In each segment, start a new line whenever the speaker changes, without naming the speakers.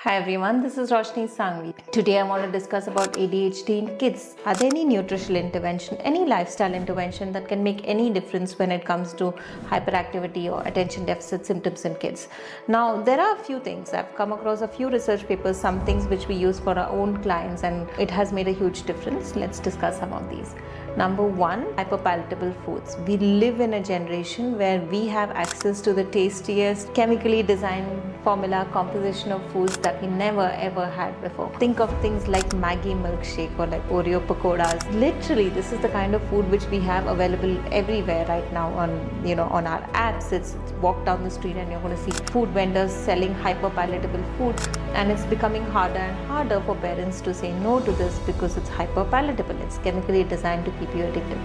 Hi everyone, this is Roshni Sangvi. Today I want to discuss about ADHD in kids. Are there any nutritional intervention, any lifestyle intervention that can make any difference when it comes to hyperactivity or attention deficit symptoms in kids? Now, there are a few things. I've come across a few research papers, some things which we use for our own clients, and it has made a huge difference. Let's discuss some of these. Number one, hyper-palatable foods. We live in a generation where we have access to the tastiest, chemically designed formula composition of foods that we never ever had before. Think of things like Maggi milkshake or like Oreo pakoras. Literally, this is the kind of food which we have available everywhere right now on our apps. It's walk down the street and you're going to see food vendors selling hyper-palatable food, and it's becoming harder and harder for parents to say no to this because it's hyper-palatable. It's chemically designed to keep you addicted.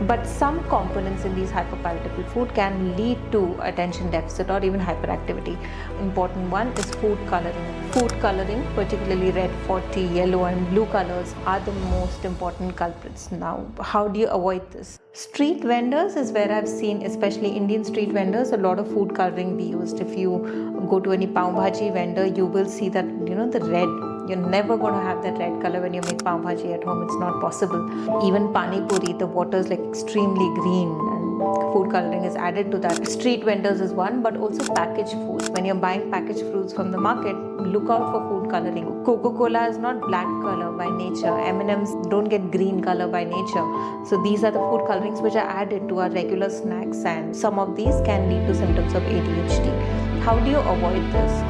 But some components in these hyper-palatable food can lead to attention deficit or even hyperactivity. Important one is food coloring. Food coloring, particularly red 40, yellow and blue colors, are the most important culprits. Now, how do you avoid this? Street vendors is where I've seen, especially Indian street vendors, a lot of food coloring be used. If you go to any pav bhaji vendor, you will see that, the red. You're never going to have that red color when you make pav bhaji at home. It's not possible. Even pani puri, the water is like extremely green and food coloring is added to that. Street vendors is one, but also packaged foods. When you're buying packaged fruits from the market, look out for food coloring. Coca-Cola is not black color by nature. M&Ms don't get green color by nature. So these are the food colorings which are added to our regular snacks, and some of these can lead to symptoms of ADHD. How do you avoid this?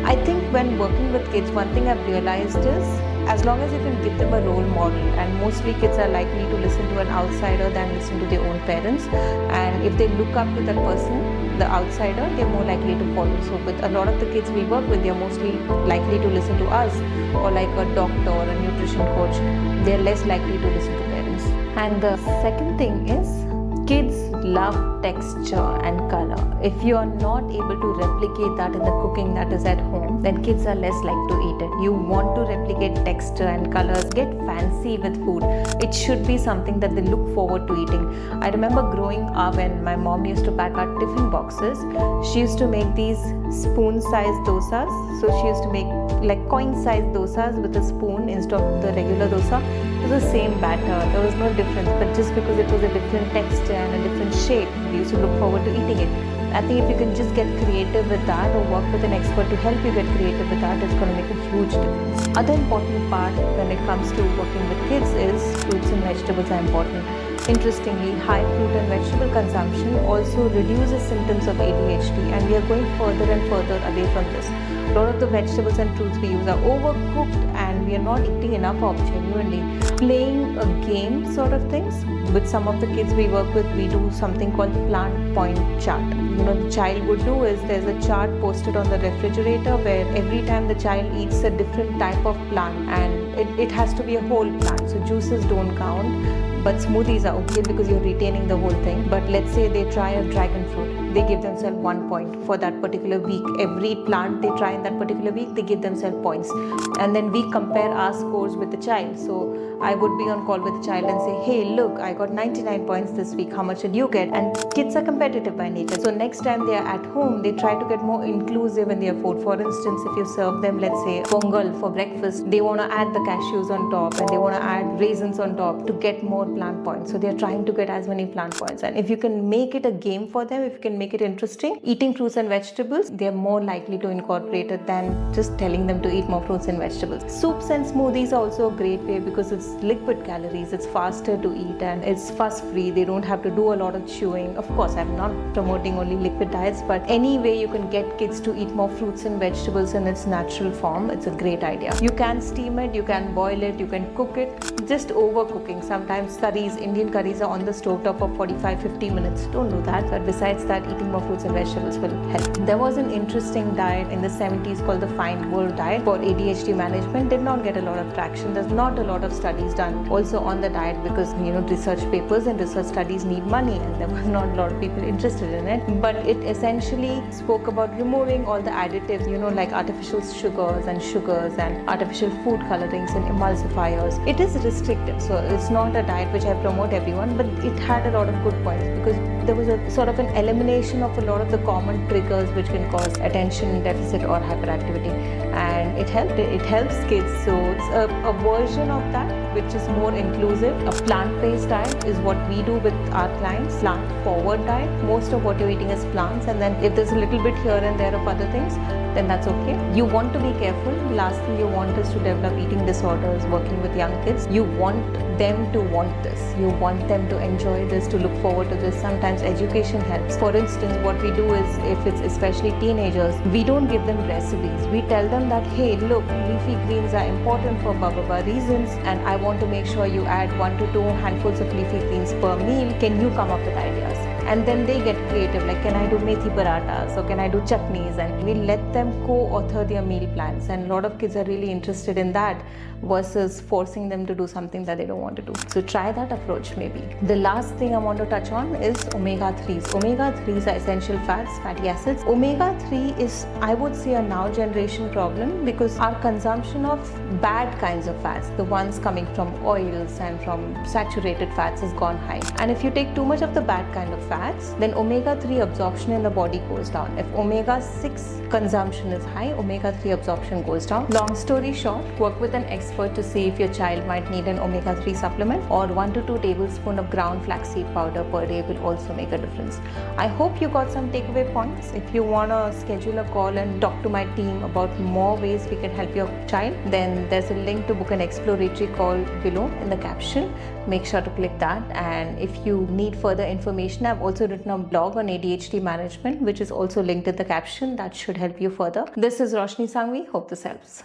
I think when working with kids, one thing I've realized is as long as you can give them a role model, and mostly kids are likely to listen to an outsider than listen to their own parents, and if they look up to that person, the outsider, they're more likely to follow. So with a lot of the kids we work with, they're mostly likely to listen to us, or like a doctor or a nutrition coach, they're less likely to listen to parents. And the second thing is, kids love texture and color. If you are not able to replicate that in the cooking that is at home, then kids are less likely to eat it. You want to replicate texture and colors, get fancy with food. It should be something that they look forward to eating. I remember growing up when my mom used to pack our tiffin boxes, she used to make these spoon-sized dosas. So she used to make like coin-sized dosas with a spoon instead of the regular dosa. It was the same batter, there was no difference, but just because it was a different texture and a different shape, we used to look forward to eating it. I think if you can just get creative with that or work with an expert to help you get creative with that, it's going to make a huge difference. Other important part when it comes to working with kids is fruits and vegetables are important. Interestingly, high fruit and vegetable consumption also reduces symptoms of ADHD, and we are going further and further away from this. A lot of the vegetables and fruits we use are overcooked and we are not eating enough of genuinely. Playing a game sort of things. With some of the kids we work with, we do something called plant point chart. The child would do is there's a chart posted on the refrigerator where every time the child eats a different type of plant, and it has to be a whole plant. So juices don't count, but smoothies are okay because you're retaining the whole thing. But let's say they try a dragon fruit, they give themselves 1 point for that particular week. Every plant they try in that particular week, they give themselves points. And then we compare our scores with the child. So I would be on call with the child and say, hey, look, I got 99 points this week. How much did you get? And kids are competitive by nature. So next time they are at home, they try to get more inclusive in their food. For instance, if you serve them, let's say, pongal for breakfast, they want to add the cashews on top and they want to add raisins on top to get more plant points. So they're trying to get as many plant points. And if you can make it a game for them, if you can make it interesting, eating fruits and vegetables, they're more likely to incorporate it than just telling them to eat more fruits and vegetables. Soups and smoothies are also a great way because it's liquid calories, it's faster to eat and it's fuss free. They don't have to do a lot of chewing. Of course, I'm not promoting only liquid diets, but any way you can get kids to eat more fruits and vegetables in its natural form, it's a great idea. You can steam it, you can boil it, you can cook it. Just overcooking. Sometimes Indian curries are on the stove top for 45-50 minutes. Don't do that. But besides that, eating more fruits and vegetables will help. There was an interesting diet in the 70s called the Fine World diet for ADHD management. Did not get a lot of traction. There's not a lot of studies done also on the diet because research papers and research studies need money, and there was not a lot of people interested in it. But it essentially spoke about removing all the additives, like artificial sugars and artificial food colorings and emulsifiers. It is restrictive, so it's not a diet which I promote everyone, but it had a lot of good points because there was a sort of an elimination of a lot of the common triggers which can cause attention deficit or hyperactivity, and it helps kids. So it's a version of that which is more inclusive. A plant-based diet is what we do with our clients. Plant-forward diet, most of what you're eating is plants, and then if there's a little bit here and there of other things, then that's okay. You want to be careful. The last thing you want is to develop eating disorders working with young kids. You want them to want this. You want them to enjoy this, to look forward to this. Sometimes education helps. For instance, what we do is, if it's especially teenagers, we don't give them recipes. We tell them that, hey, look, leafy greens are important for blah, blah, blah reasons, and I want to make sure you add 1 to 2 handfuls of leafy greens per meal. Can you come up with ideas? And then they get creative, like, can I do methi parathas or can I do chutneys? And we let them co-author their meal plans, and a lot of kids are really interested in that versus forcing them to do something that they don't want to do. So try that approach maybe. The last thing I want to touch on is omega-3s. Omega-3s are essential fats, fatty acids. Omega-3 is, I would say, a now generation problem because our consumption of bad kinds of fats, the ones coming from oils and from saturated fats, has gone high. And if you take too much of the bad kind of fats, then omega-3 absorption in the body goes down. If omega-6 consumption is high, omega-3 absorption goes down. Long story short, work with an expert to see if your child might need an omega-3 supplement, or 1 to 2 tablespoons of ground flaxseed powder per day will also make a difference. I hope you got some takeaway points. If you want to schedule a call and talk to my team about more ways we can help your child, then there's a link to book an exploratory call below in the caption. Make sure to click that. And if you need further information, I've also written a blog on ADHD management, which is also linked in the caption. That should help you further. This is Roshni Sangvi. Hope this helps.